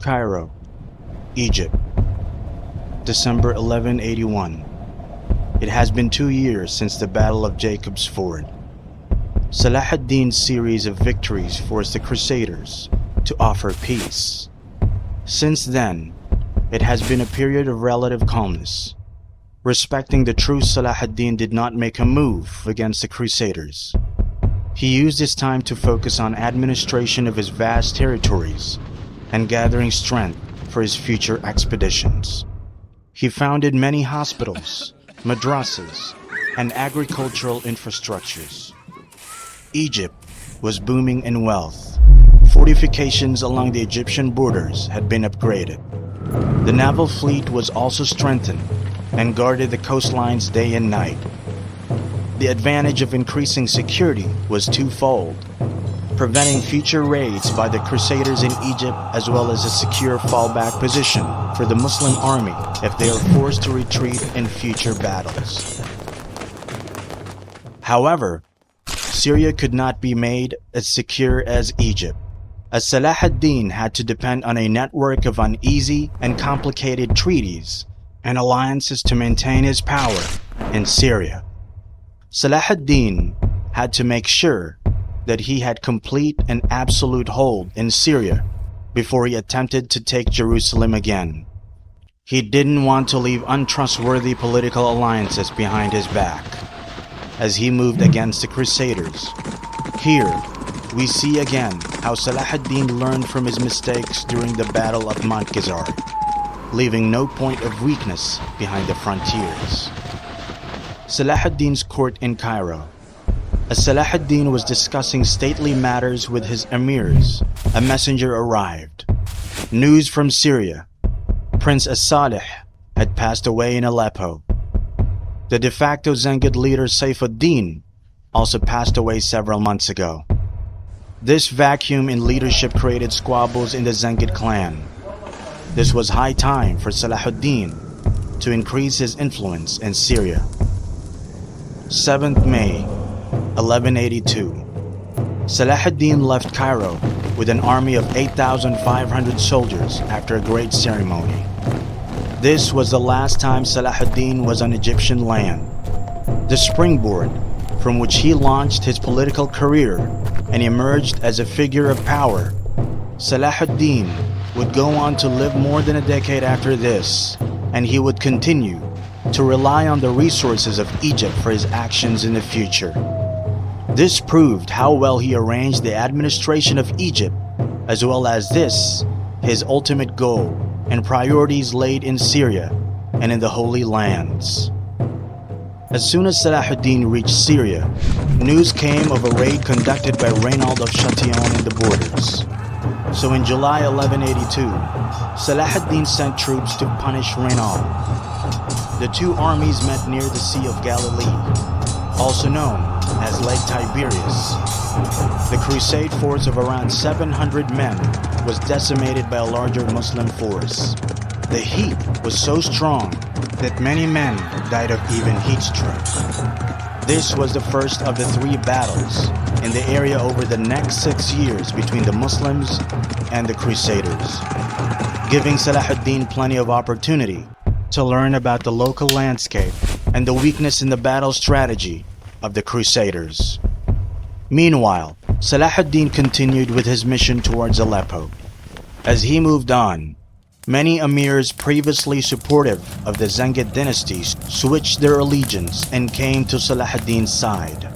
Cairo, Egypt, December 1181. It has been 2 years since the Battle of Jacob's Ford. Salahdin's series of victories forced the Crusaders to offer peace. Since then, it has been a period of relative calmness. Respecting the true Salahdin did not make a move against the Crusaders. He used his time to focus on administration of his vast territories and gathering strength for his future expeditions. He founded many hospitals, madrasas, and agricultural infrastructures. Egypt was booming in wealth. Fortifications along the Egyptian borders had been upgraded. The naval fleet was also strengthened and guarded the coastlines day and night. The advantage of increasing security was twofold: preventing future raids by the Crusaders in Egypt, as well as a secure fallback position for the Muslim army if they are forced to retreat in future battles. However, Syria could not be made as secure as Egypt, as Salahdin had to depend on a network of uneasy and complicated treaties and alliances to maintain his power in Syria. Salahdin had to make sure that he had complete and absolute hold in Syria before he attempted to take Jerusalem again. He didn't want to leave untrustworthy political alliances behind his back as he moved against the Crusaders. Here, we see again how Salahdin learned from his mistakes during the Battle of Montgazar, leaving no point of weakness behind the frontiers. Salahdin's court in Cairo. As Salahdin was discussing stately matters with his emirs, a messenger arrived. News from Syria. Prince Salih had passed away in Aleppo. The de facto Zengid leader Saifuddin also passed away several months ago. This vacuum in leadership created squabbles in the Zengid clan. This was high time for Salahdin to increase his influence in Syria. 7th May 1182. Salahdin left Cairo with an army of 8,500 soldiers after a great ceremony. This was the last time Salahdin was on Egyptian land, the springboard from which he launched his political career and emerged as a figure of power. Salahdin would go on to live more than a decade after this, and he would continue to rely on the resources of Egypt for his actions in the future. This proved how well he arranged the administration of Egypt, as well as his ultimate goal and priorities laid in Syria and in the Holy Lands. As soon as Salahdin reached Syria, news came of a raid conducted by Reynold of Chatillon in the borders. So in July 1182, Salahdin sent troops to punish Reynold. The two armies met near the Sea of Galilee, also known as Lake Tiberias. The crusade force of around 700 men was decimated by a larger Muslim force. The heat was so strong that many men died of even heat stroke. This was the first of the 3 battles in the area over the next 6 years between the Muslims and the Crusaders, giving Salahdin plenty of opportunity to learn about the local landscape and the weakness in the battle strategy of the Crusaders. Meanwhile, Salahdin continued with his mission towards Aleppo. As he moved on, many emirs previously supportive of the Zengid dynasties switched their allegiance and came to Salahdin's side.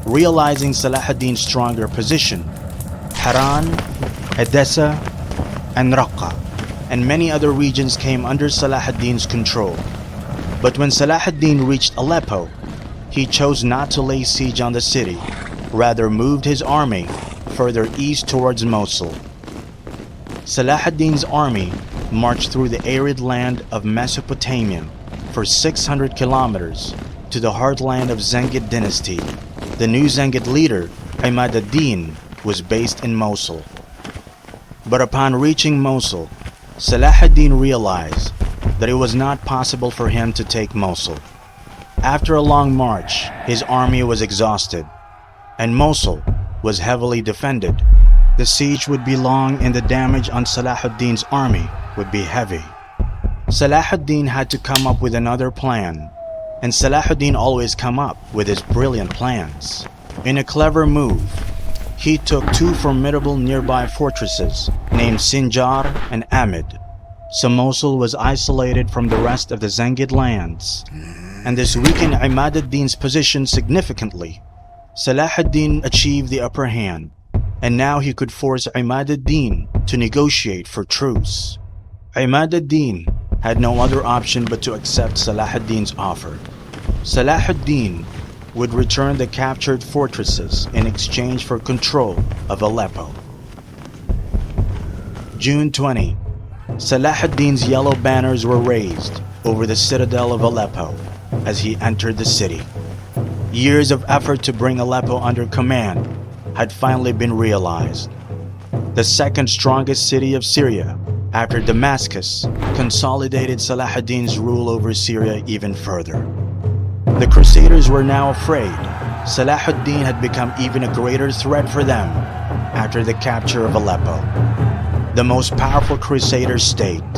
Realizing Salahdin's stronger position, Haran, Edessa, and Raqqa, and many other regions came under Salahdin's control. But when Salahdin reached Aleppo, he chose not to lay siege on the city, rather moved his army further east towards Mosul. Salahdin's army marched through the arid land of Mesopotamia for 600 kilometers to the heartland of Zengid dynasty. The new Zengid leader, Imad ad-Din, was based in Mosul. But upon reaching Mosul, Salahdin realized that it was not possible for him to take Mosul. After a long march, his army was exhausted, and Mosul was heavily defended The siege would be long and the damage on Salahuddin's army would be heavy. Salahuddin had to come up with another plan, and Salahuddin always come up with his brilliant plans. In a clever move, he took two formidable nearby fortresses named Sinjar and Amid. So Mosul was isolated from the rest of the Zengid lands, and this weakened Imad ad-Din's position significantly. Salahuddin achieved the upper hand, and now he could force Imad ad-Din to negotiate for truce. Imad ad-Din had no other option but to accept Salahuddin's offer. Salahuddin would return the captured fortresses in exchange for control of Aleppo. June 20. Salahuddin's yellow banners were raised over the citadel of Aleppo as he entered the city. Years of effort to bring Aleppo under command had finally been realized. The second strongest city of Syria, after Damascus, consolidated Salahuddin's rule over Syria even further. The Crusaders were now afraid. Salahuddin had become even a greater threat for them after the capture of Aleppo. The most powerful Crusader state,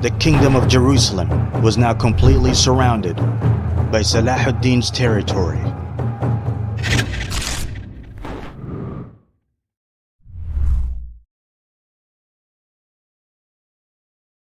the Kingdom of Jerusalem, was now completely surrounded by Salahuddin's territory.